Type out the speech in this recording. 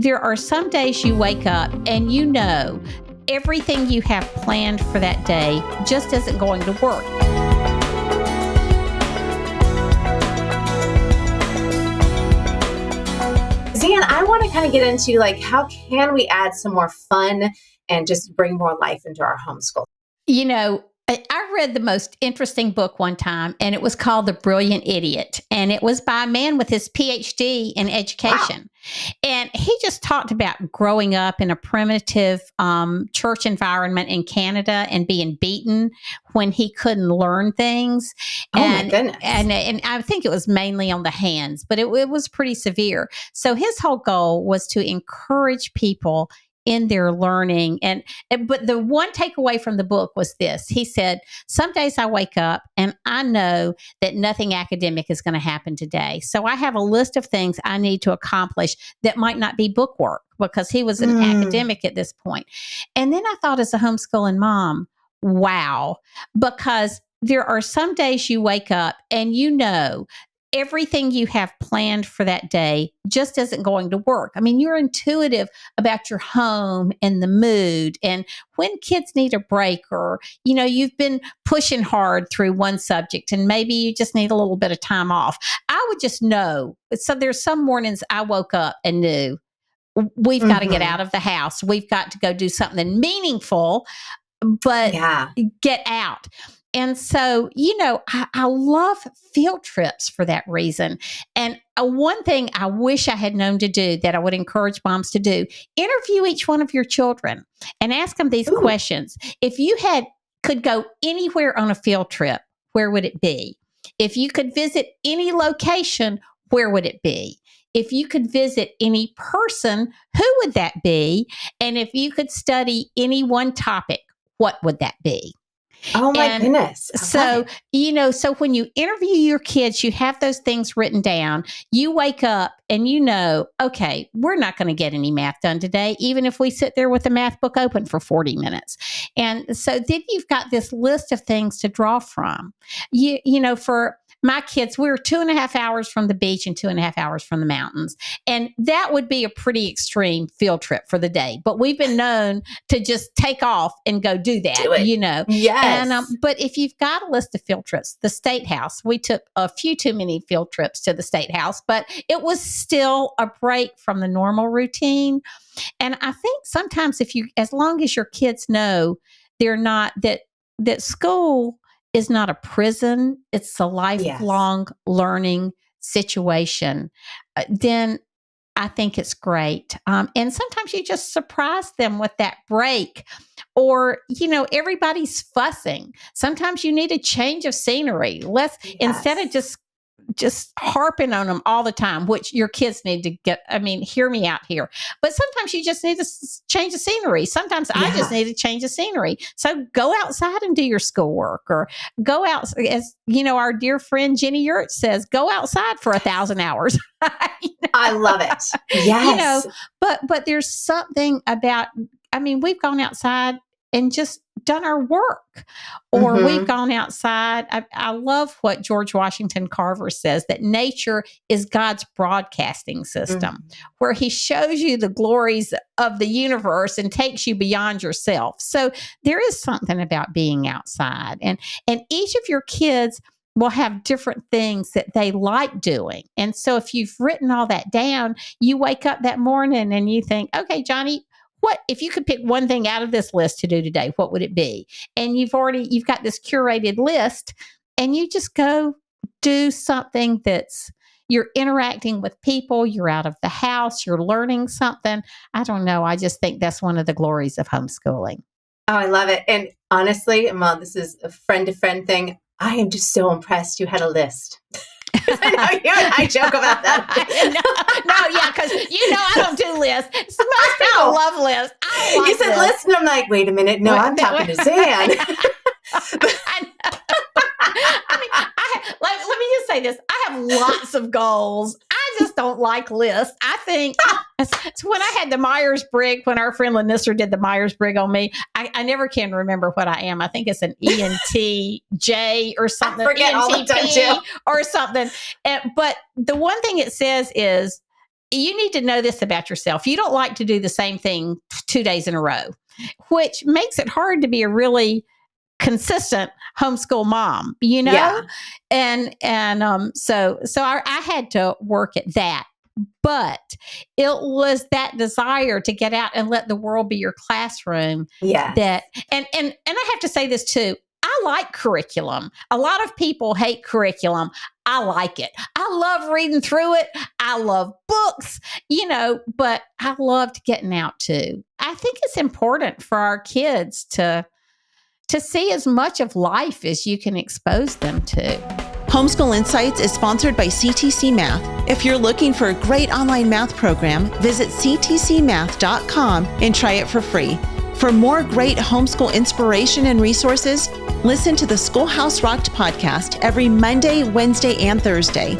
There are some days you wake up and you know everything you have planned for that day just isn't going to work. Zan, I want to kind of get into how can we add some more fun and just bring more life into our homeschool? You know, I read the most interesting book one time, and it was called The Brilliant Idiot. And it was by a man with his PhD in education. Wow. And he just talked about growing up in a primitive church environment in Canada and being beaten when he couldn't learn things. Oh, my goodness. And I think it was mainly on the hands, but it was pretty severe. So his whole goal was to encourage people in their learning. But the one takeaway from the book was this. He said, some days I wake up and I know that nothing academic is going to happen today. So I have a list of things I need to accomplish that might not be book work, because he was an academic at this point. And then I thought, as a homeschooling mom, wow, because there are some days you wake up and you know everything you have planned for that day just isn't going to work. I mean, you're intuitive about your home and the mood. And when kids need a break, or, you've been pushing hard through one subject and maybe you just need a little bit of time off, I would just know. So there's some mornings I woke up and knew we've got to get out of the house. We've got to go do something meaningful, but get out. And so, I love field trips for that reason. And one thing I wish I had known to do that I would encourage moms to do, interview each one of your children and ask them these questions. If you could go anywhere on a field trip, where would it be? If you could visit any location, where would it be? If you could visit any person, who would that be? And if you could study any one topic, what would that be? Oh my goodness. So when you interview your kids, you have those things written down. You wake up and okay, we're not going to get any math done today, even if we sit there with the math book open for 40 minutes. And so then you've got this list of things to draw from. For my kids, we were 2.5 hours from the beach and 2.5 hours from the mountains. And that would be a pretty extreme field trip for the day. But we've been known to just take off and go do that, Yes. And, but if you've got a list of field trips, the State House, we took a few too many field trips to the State House, but it was still a break from the normal routine. And I think sometimes as long as your kids know they're not, that school is not a prison, it's a lifelong learning situation, then I think it's great. And sometimes you just surprise them with that break. Or, everybody's fussing. Sometimes you need a change of scenery. Instead of just harping on them all the time, which your kids need to get. I mean, hear me out here. But sometimes you just need to change the scenery. Sometimes I just need to change the scenery. So go outside and do your schoolwork, or go out, as our dear friend Jenny Yurt says, go outside for 1,000 hours. I love it. Yes. But there's something about, we've gone outside and just done our work, or we've gone outside. I love what George Washington Carver says, that nature is God's broadcasting system, where he shows you the glories of the universe and takes you beyond yourself. So there is something about being outside, and each of your kids will have different things that they like doing. And so if you've written all that down, you wake up that morning and you think, okay, Johnny, what if you could pick one thing out of this list to do today? What would it be? And you've got this curated list, and you just go do something you're interacting with people, you're out of the house, you're learning something. I don't know. I just think that's one of the glories of homeschooling. Oh, I love it. And honestly, Mom, this is a friend-to-friend thing. I am just so impressed you had a list. I know you and I joke about that. Because I don't do lists. Most people love lists. You said list, and I'm like, wait a minute. No, I'm talking to Zan. Let me just say this. I have lots of goals. I just don't like lists. I think it's when I had the Myers-Briggs, when our friend Lannister did the Myers-Briggs on me, I never can remember what I am. I think it's an ENTJ or something. I forget all the time too. Or something. But the one thing it says is, you need to know this about yourself. You don't like to do the same thing 2 days in a row, which makes it hard to be a really consistent homeschool mom, Yeah. So I had to work at that. But it was that desire to get out and let the world be your classroom Yes. that, and I have to say this too. I like curriculum. A lot of people hate curriculum. I like it. I love reading through it. I love books, but I loved getting out too. I think it's important for our kids to see as much of life as you can expose them to. Homeschool Insights is sponsored by CTC Math. If you're looking for a great online math program, visit ctcmath.com and try it for free. For more great homeschool inspiration and resources, listen to the Schoolhouse Rocked podcast every Monday, Wednesday, and Thursday.